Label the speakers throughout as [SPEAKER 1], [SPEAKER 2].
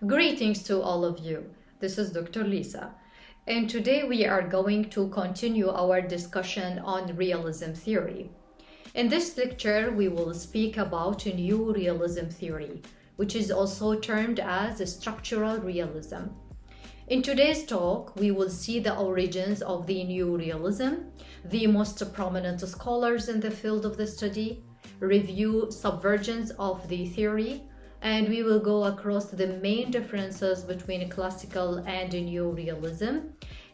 [SPEAKER 1] Greetings to all of you. This is Dr. Lisa, and today we are going to continue our discussion on realism theory. In this lecture, we will speak about a new realism theory, which is also termed as structural realism. In today's talk, we will see the origins of the new realism, the most prominent scholars in the field of the study, review subvergence of the theory, and we will go across the main differences between classical and new realism.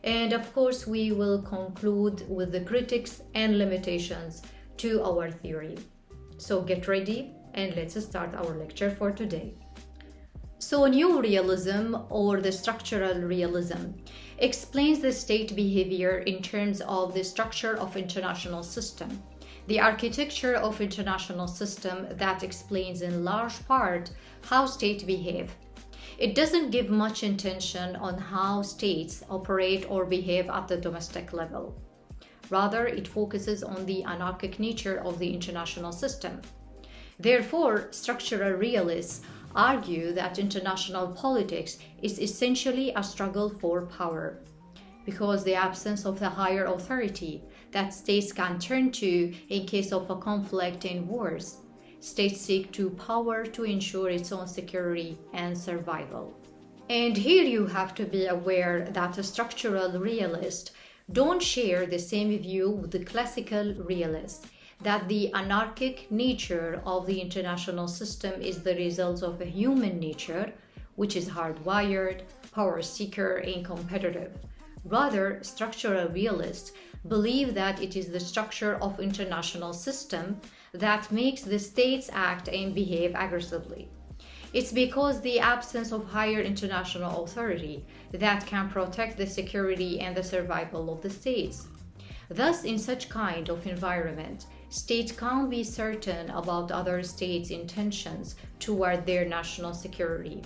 [SPEAKER 1] And of course, we will conclude with the critics and limitations to our theory. So get ready and let's start our lecture for today. So new realism, or the structural realism, explains the state behavior in terms of the structure of international system, the architecture of international system that explains in large part how states behave. It doesn't give much attention on how states operate or behave at the domestic level. Rather, it focuses on the anarchic nature of the international system. Therefore, structural realists argue that international politics is essentially a struggle for power, because the absence of the higher authority that states can turn to in case of a conflict and wars. States seek to power to ensure its own security and survival. And here you have to be aware that the structural realists don't share the same view with the classical realists, that the anarchic nature of the international system is the result of a human nature, which is hardwired, power seeker, and competitive. Rather, structural realists believe that it is the structure of international system that makes the states act and behave aggressively. It's because the absence of higher international authority that can protect the security and the survival of the states. Thus, in such kind of environment, states can't be certain about other states' intentions toward their national security.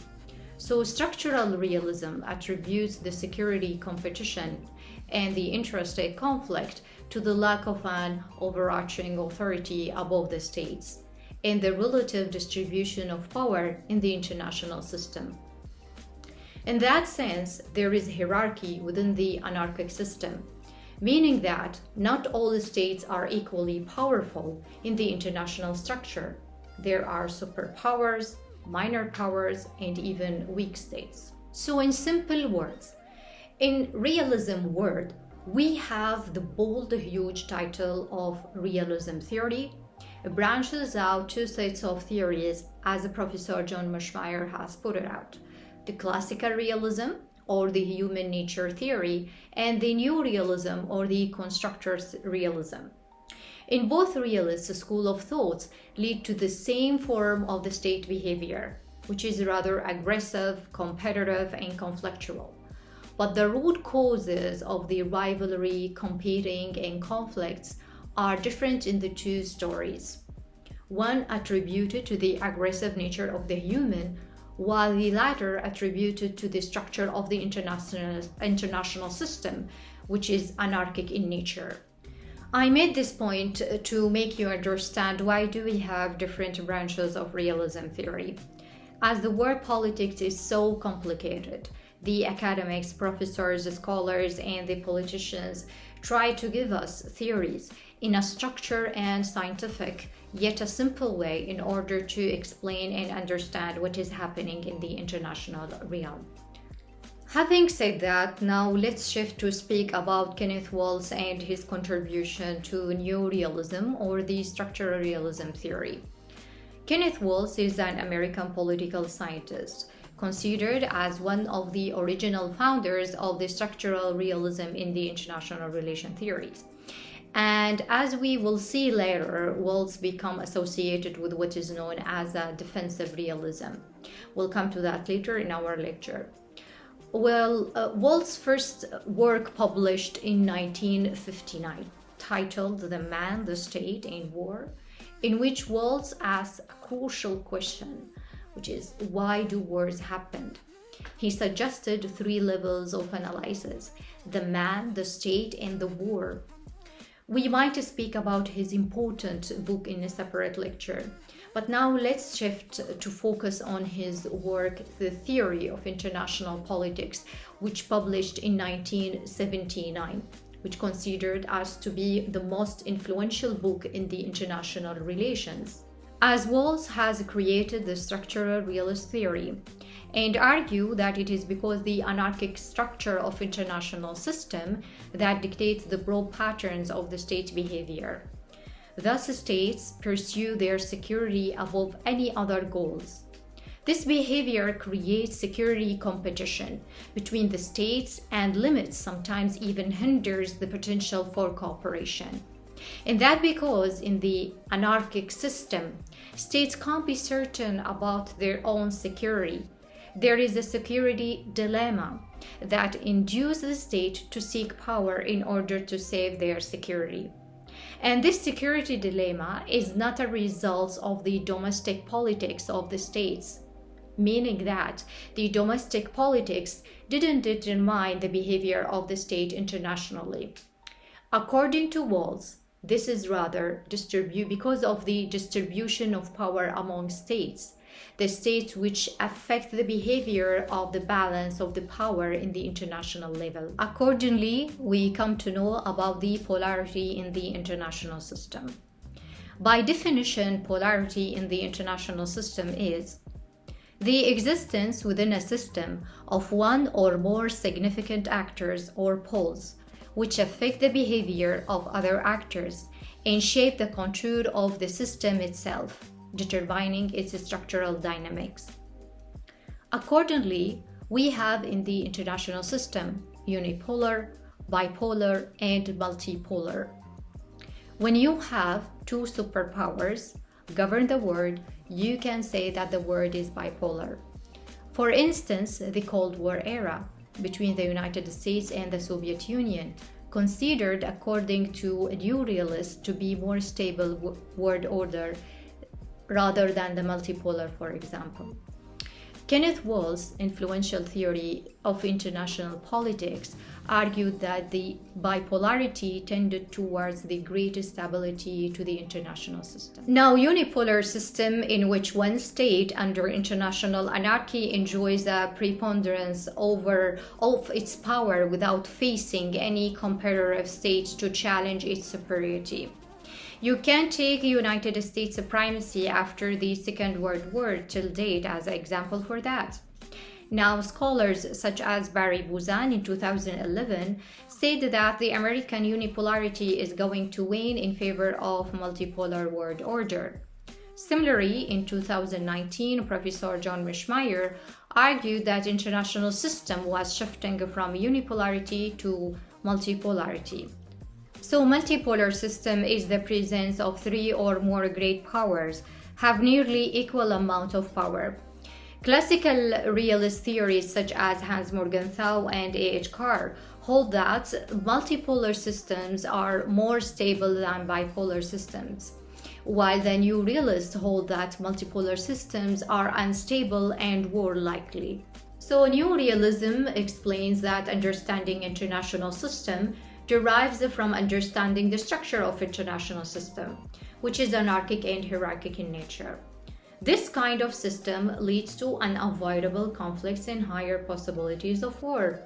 [SPEAKER 1] So structural realism attributes the security competition and the interstate conflict to the lack of an overarching authority above the states and the relative distribution of power in the international system. In that sense, there is hierarchy within the anarchic system, meaning that not all the states are equally powerful in the international structure. There are superpowers, minor powers, and even weak states. So in simple words, in realism world, we have the bold, huge title of realism theory. It branches out two sets of theories as Professor John Mearsheimer has put it out: the classical realism, or the human nature theory, and the new realism, or the constructor's realism. In both realists, the school of thoughts lead to the same form of the state behavior, which is rather aggressive, competitive, and conflictual. But the root causes of the rivalry, competing, and conflicts are different in the two stories. One attributed to the aggressive nature of the human, while the latter attributed to the structure of the international system, which is anarchic in nature. I made this point to make you understand why do we have different branches of realism theory. As the world politics is so complicated, the academics, professors, scholars, and the politicians try to give us theories in a structured and scientific, yet a simple way in order to explain and understand what is happening in the international realm. Having said that, now let's shift to speak about Kenneth Waltz and his contribution to new realism, or the structural realism theory. Kenneth Waltz is an American political scientist, considered as one of the original founders of the structural realism in the international relation theories. And as we will see later, Waltz became associated with what is known as a defensive realism. We'll come to that later in our lecture. Well, Waltz's first work published in 1959, titled The Man, the State, and War, in which Waltz asks a crucial question, which is, why do wars happen? He suggested three levels of analysis: the man, the state, and the war. We might speak about his important book in a separate lecture, But now let's shift to focus on his work, The Theory of International Politics, which published in 1979, which considered as to be the most influential book in the international relations. As Walls has created the structural realist theory and argue that it is because the anarchic structure of international system that dictates the broad patterns of the state behavior. Thus, states pursue their security above any other goals. This behavior creates security competition between the states and limits, sometimes even hinders the potential for cooperation. And that because in the anarchic system, states can't be certain about their own security. There is a security dilemma that induces the state to seek power in order to save their security. And this security dilemma is not a result of the domestic politics of the states, meaning that the domestic politics didn't determine the behavior of the state internationally. According to Walls, this is rather because of the distribution of power among states, the states which affect the behavior of the balance of the power in the international level. Accordingly, we come to know about the polarity in the international system. By definition, polarity in the international system is the existence within a system of one or more significant actors or poles, which affect the behavior of other actors and shape the contour of the system itself, determining its structural dynamics. Accordingly, we have in the international system unipolar, bipolar, and multipolar. When you have two superpowers govern the world, you can say that the world is bipolar. For instance, the Cold War era between the United States and the Soviet Union, considered according to a new realist to be more stable world order rather than the multipolar, for example. Kenneth Walls' influential theory of international politics argued that the bipolarity tended towards the greatest stability to the international system. Now, unipolar system in which one state under international anarchy enjoys a preponderance of its power without facing any comparative state to challenge its superiority. You can take United States primacy after the Second World War till date as an example for that. Now, scholars such as Barry Buzan in 2011 said that the American unipolarity is going to wane in favor of multipolar world order. Similarly, in 2019, Professor John Meschmeyer argued that international system was shifting from unipolarity to multipolarity. So multipolar system is the presence of three or more great powers have nearly equal amount of power. Classical realist theories such as Hans Morgenthau and A.H. Carr hold that multipolar systems are more stable than bipolar systems, while the new realists hold that multipolar systems are unstable and war likely. So new realism explains that understanding international system derives from understanding the structure of international system, which is anarchic and hierarchic in nature. This kind of system leads to unavoidable conflicts and higher possibilities of war.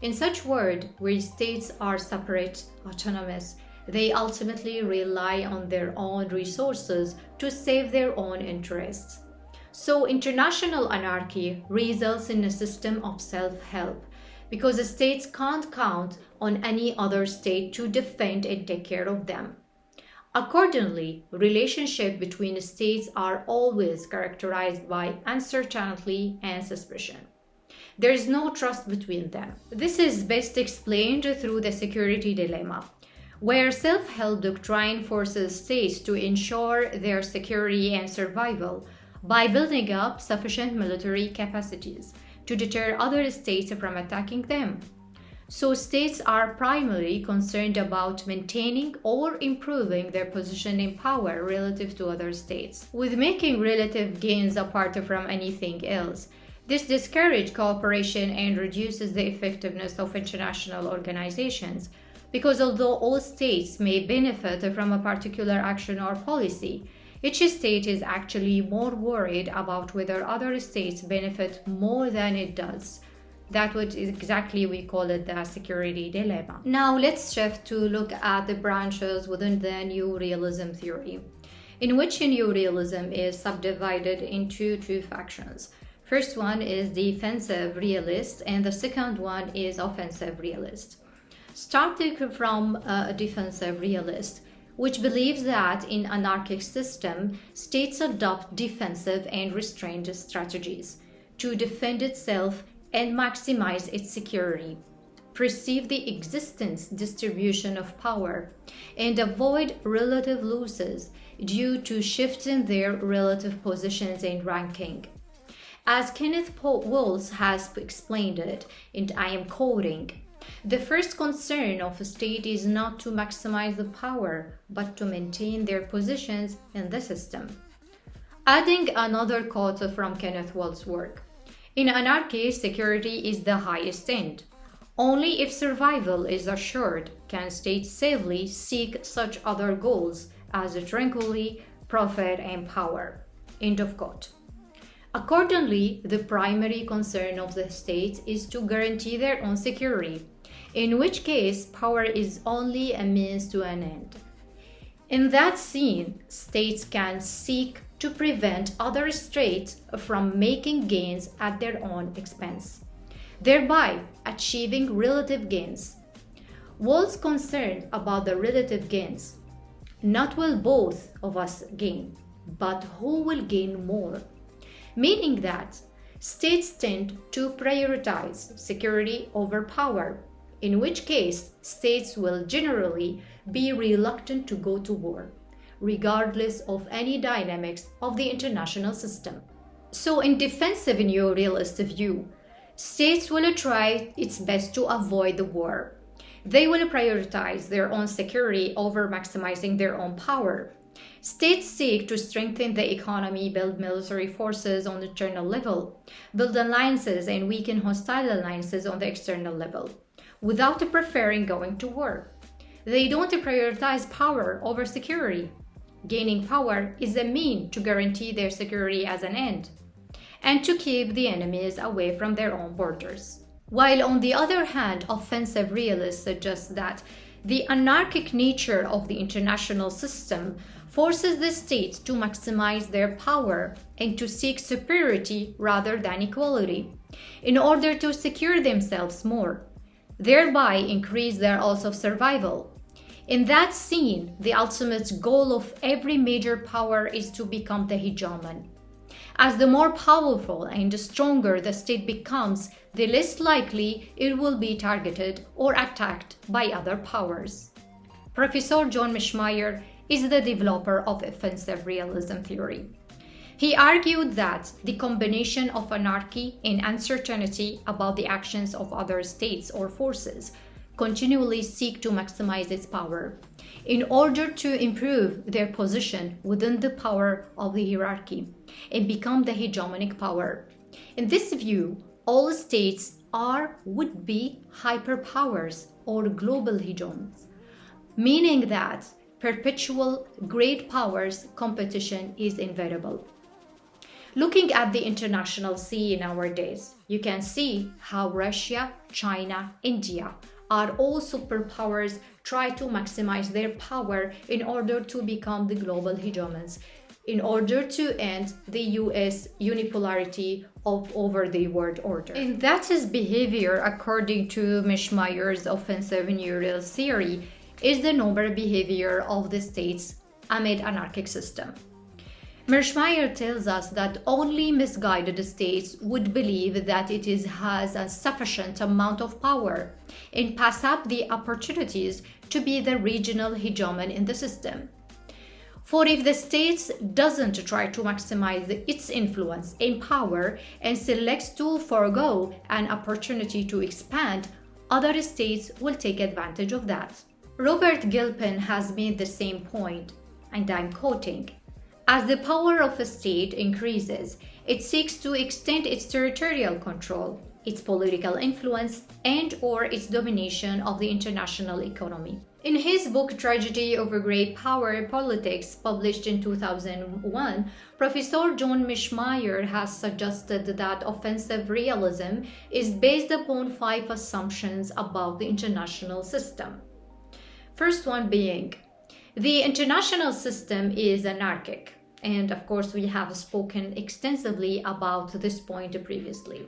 [SPEAKER 1] In such world, where states are separate, autonomous, they ultimately rely on their own resources to save their own interests. So international anarchy results in a system of self-help, because the states can't count on any other state to defend and take care of them. Accordingly, relationships between states are always characterized by uncertainty and suspicion. There is no trust between them. This is best explained through the security dilemma, where self-help doctrine forces states to ensure their security and survival by building up sufficient military capacities to deter other states from attacking them. So states are primarily concerned about maintaining or improving their position in power relative to other states, with making relative gains apart from anything else. This discourages cooperation and reduces the effectiveness of international organizations, because although all states may benefit from a particular action or policy, Each state is actually more worried about whether other states benefit more than it does. That's what exactly we call it the security dilemma. Now let's shift to look at the branches within the New Realism theory, in which New Realism is subdivided into two factions. First one is defensive realist and the second one is offensive realist. Starting from a defensive realist, which believes that in anarchic system, states adopt defensive and restrained strategies to defend itself and maximize its security, perceive the existence distribution of power, and avoid relative losses due to shifts in their relative positions and ranking. As Kenneth Waltz has explained it, and I am quoting, "The first concern of a state is not to maximize the power, but to maintain their positions in the system." Adding another quote from Kenneth Waltz's work, "In anarchy, security is the highest end. Only if survival is assured can states safely seek such other goals as tranquility, profit, and power." End of quote. Accordingly, the primary concern of the states is to guarantee their own security, in which case power is only a means to an end. In that scene, states can seek to prevent other states from making gains at their own expense, thereby achieving relative gains. Walt's concerned about the relative gains. Not will both of us gain, but who will gain more? Meaning that states tend to prioritize security over power, in which case states will generally be reluctant to go to war, regardless of any dynamics of the international system. So in defensive New Realist view, states will try its best to avoid the war. They will prioritize their own security over maximizing their own power. States seek to strengthen the economy, build military forces on the internal level, build alliances and weaken hostile alliances on the external level, without preferring going to war. They don't prioritize power over security. Gaining power is a mean to guarantee their security as an end, and to keep the enemies away from their own borders. While on the other hand, offensive realists suggest that the anarchic nature of the international system forces the states to maximize their power and to seek superiority rather than equality, in order to secure themselves more, thereby increase their odds of survival. In that scene, the ultimate goal of every major power is to become the hegemon. As the more powerful and stronger the state becomes, the less likely it will be targeted or attacked by other powers. Professor John Meschmeyer is the developer of offensive realism theory. He argued that the combination of anarchy and uncertainty about the actions of other states or forces continually seek to maximize its power in order to improve their position within the power of the hierarchy and become the hegemonic power. In this view, all states are would-be hyperpowers or global hegemons, meaning that perpetual great powers competition is inevitable. Looking at the international scene nowadays, you can see how Russia, China, India are all superpowers try to maximize their power in order to become the global hegemons, in order to end the US unipolarity over the world order. And that is behavior, according to Meschmeyer's offensive New Realist theory, is the normal behavior of the states amid anarchic system. Meschmeyer tells us that only misguided states would believe that it has a sufficient amount of power and pass up the opportunities to be the regional hegemon in the system. For if the state doesn't try to maximize its influence and power and selects to forego an opportunity to expand, other states will take advantage of that. Robert Gilpin has made the same point, and I'm quoting, "As the power of a state increases, it seeks to extend its territorial control, its political influence, and/or its domination of the international economy. In his book Tragedy of a Great Power Politics, published in 2001, Professor John Mishmeyer has suggested that offensive realism is based upon 5 assumptions about the international system. First one being, the international system is anarchic, and of course we have spoken extensively about this point previously.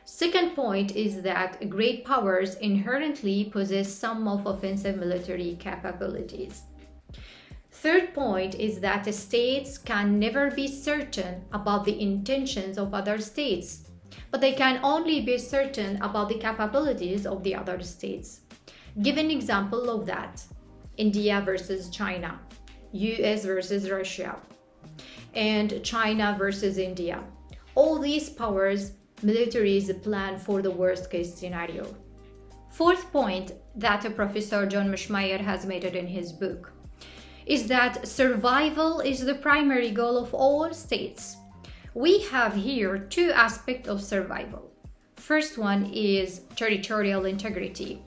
[SPEAKER 1] Second point is that great powers inherently possess some of offensive military capabilities. Third point is that states can never be certain about the intentions of other states, but they can only be certain about the capabilities of the other states. Give an example of that: India versus China, US versus Russia, and China versus India. All these powers, militaries plan for the worst case scenario. Fourth point that Professor John Mishmeyer has made it in his book is that survival is the primary goal of all states. We have here 2 aspects of survival. First one is territorial integrity,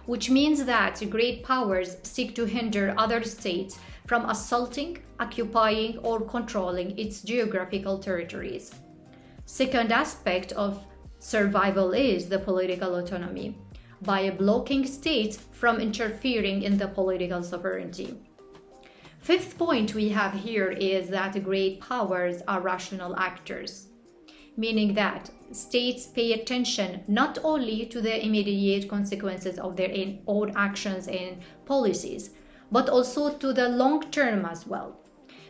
[SPEAKER 1] which means that great powers seek to hinder other states from assaulting, occupying, or controlling its geographical territories. Second aspect of survival is the political autonomy, by blocking states from interfering in the political sovereignty. Fifth point we have here is that great powers are rational actors, meaning that states pay attention not only to the immediate consequences of their own actions and policies, but also to the long term as well.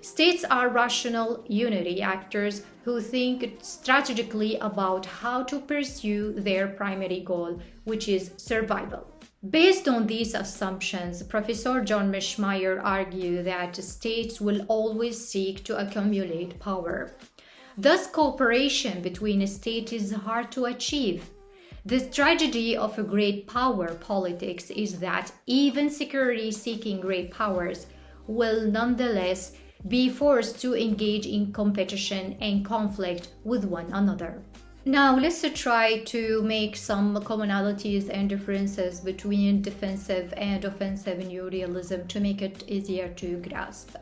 [SPEAKER 1] States are rational unity actors who think strategically about how to pursue their primary goal, which is survival. Based on these assumptions, Professor John Mishmeyer argued that states will always seek to accumulate power. Thus, cooperation between states is hard to achieve. The tragedy of a great power politics is that even security-seeking great powers will nonetheless be forced to engage in competition and conflict with one another. Now let's try to make some commonalities and differences between defensive and offensive neorealism to make it easier to grasp.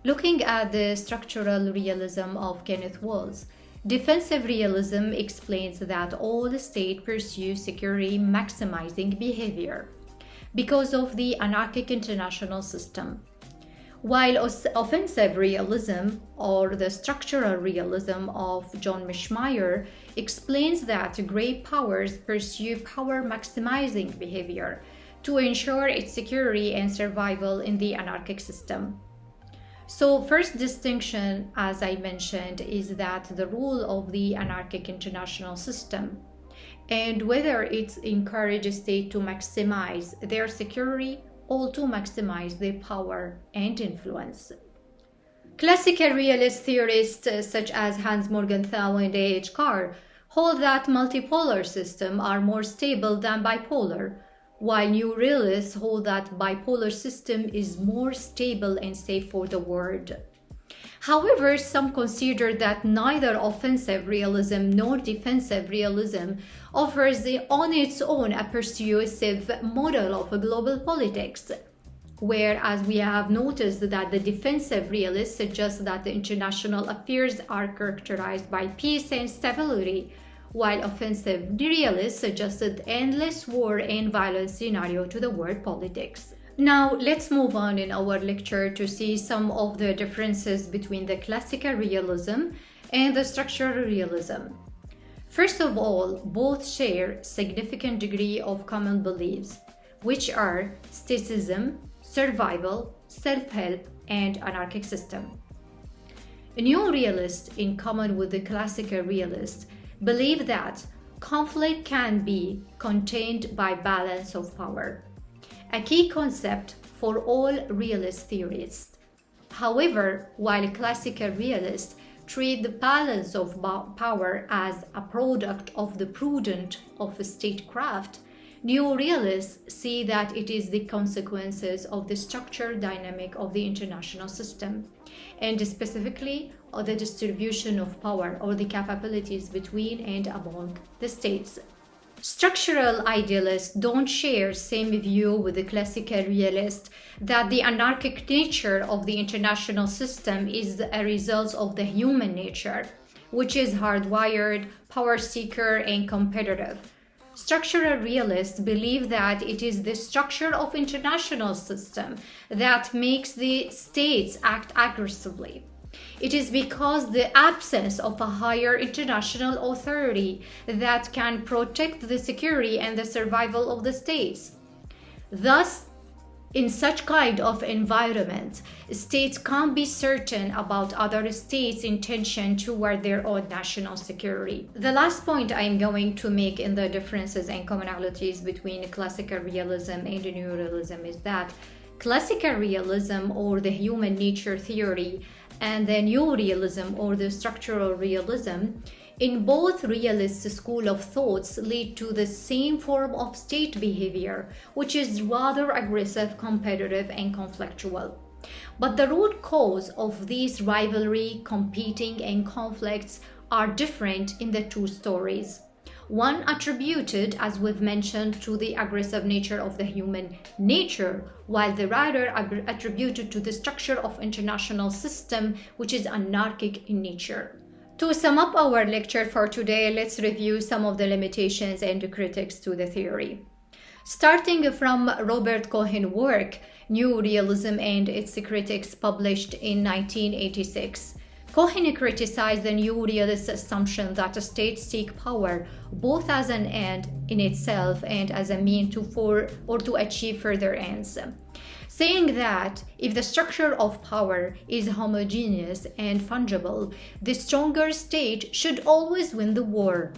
[SPEAKER 1] Looking at the structural realism of Kenneth Walls, defensive realism explains that all states pursue security maximizing behavior because of the anarchic international system, while offensive realism, or the structural realism of John Mishmeyer, explains that great powers pursue power maximizing behavior to ensure its security and survival in the anarchic system. So, first distinction, as I mentioned, is that the rule of the anarchic international system and whether it encourages states to maximize their security or to maximize their power and influence. Classical realist theorists such as Hans Morgenthau and A.H. Carr hold that multipolar systems are more stable than bipolar, while new realists hold that bipolar system is more stable and safe for the world. However, some consider that neither offensive realism nor defensive realism offers on its own a persuasive model of global politics, whereas we have noticed that the defensive realists suggest that the international affairs are characterized by peace and stability, while offensive realists suggested endless war and violence scenario to the world politics. Now, let's move on in our lecture to see some of the differences between the classical realism and the structural realism. First of all, both share significant degree of common beliefs, which are statism, survival, self-help, and anarchic system. Neo-realists, in common with the classical realists, believe that conflict can be contained by balance of power, a key concept for all realist theorists. However, while classical realists treat the balance of power as a product of the prudence of statecraft, neo-realists see that it is the consequences of the structural dynamic of the international system, and specifically of the distribution of power or the capabilities between and among the states. Structural idealists don't share same view with the classical realists that the anarchic nature of the international system is a result of the human nature, which is hardwired, power-seeker, and competitive. Structural realists believe that it is the structure of international system that makes the states act aggressively. It is because the absence of a higher international authority that can protect the security and the survival of the states. Thus, in such kind of environment, states can't be certain about other states' intention toward their own national security. The last point I am going to make in the differences and commonalities between classical realism and new realism is that classical realism, or the human nature theory, and the new realism, or the structural realism, in both realist school of thoughts lead to the same form of state behavior, which is rather aggressive, competitive, and conflictual. But the root cause of these rivalry, competing, and conflicts are different in the two stories. One attributed, as we've mentioned, to the aggressive nature of the human nature, while the other attributed to the structure of international system, which is anarchic in nature. To sum up our lecture for today, let's review some of the limitations and critics to the theory. Starting from Robert Cohen's work, New Realism and its Critics, published in 1986. Cohen criticized the new realist assumption that states seek power both as an end in itself and as a means to achieve further ends, saying that if the structure of power is homogeneous and fungible, the stronger state should always win the war.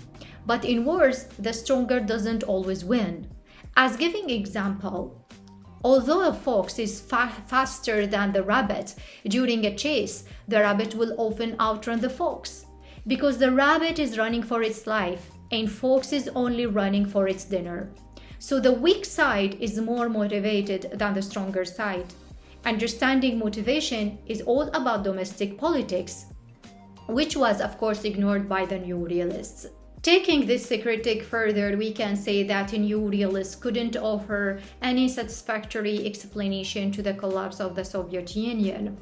[SPEAKER 1] But in wars, the stronger doesn't always win. As giving example, although a fox is faster than the rabbit during a chase, the rabbit will often outrun the fox because the rabbit is running for its life and fox is only running for its dinner. So the weak side is more motivated than the stronger side. Understanding motivation is all about domestic politics, which was of course ignored by the new realists. Taking this critique further, we can say that new realists couldn't offer any satisfactory explanation to the collapse of the Soviet Union,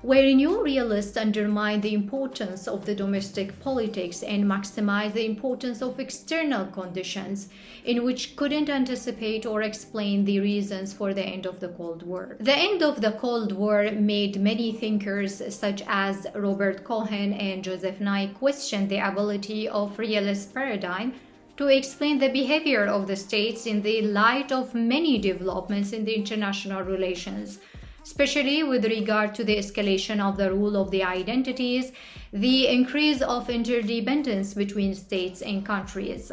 [SPEAKER 1] where new realists undermine the importance of the domestic politics and maximize the importance of external conditions, in which couldn't anticipate or explain the reasons for the end of the Cold War. The end of the Cold War made many thinkers such as Robert Cohen and Joseph Nye question the ability of realist paradigm to explain the behavior of the states in the light of many developments in the international relations, especially with regard to the escalation of the rule of the identities, the increase of interdependence between states and countries.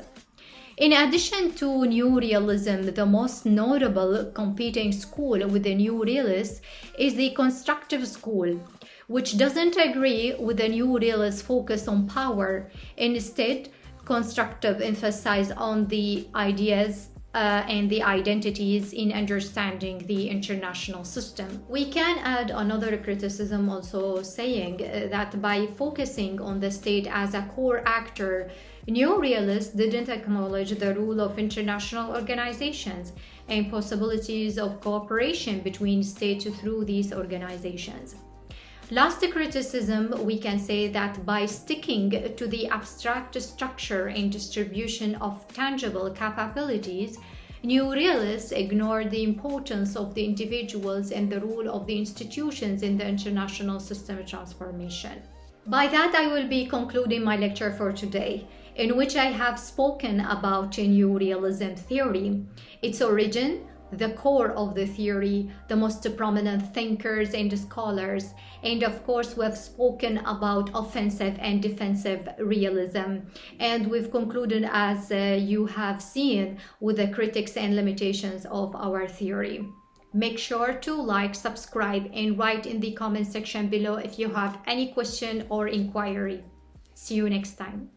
[SPEAKER 1] In addition to New Realism, the most notable competing school with the New Realists is the Constructive School, which doesn't agree with the New Realist focus on power. Instead, Constructive emphasize on the ideas and the identities in understanding the international system. We can add another criticism also, saying that by focusing on the state as a core actor, New Realists didn't acknowledge the role of international organizations and possibilities of cooperation between states through these organizations. Last criticism, we can say that by sticking to the abstract structure and distribution of tangible capabilities, New Realists ignored the importance of the individuals and the role of the institutions in the international system transformation. By that, I will be concluding my lecture for today, in which I have spoken about New Realism theory, its origin, the core of the theory, the most prominent thinkers and scholars, and of course we've spoken about offensive and defensive realism, and we've concluded, as you have seen, with the critics and limitations of our theory. Make sure to like, subscribe, and write in the comment section below if you have any question or inquiry. See you next time.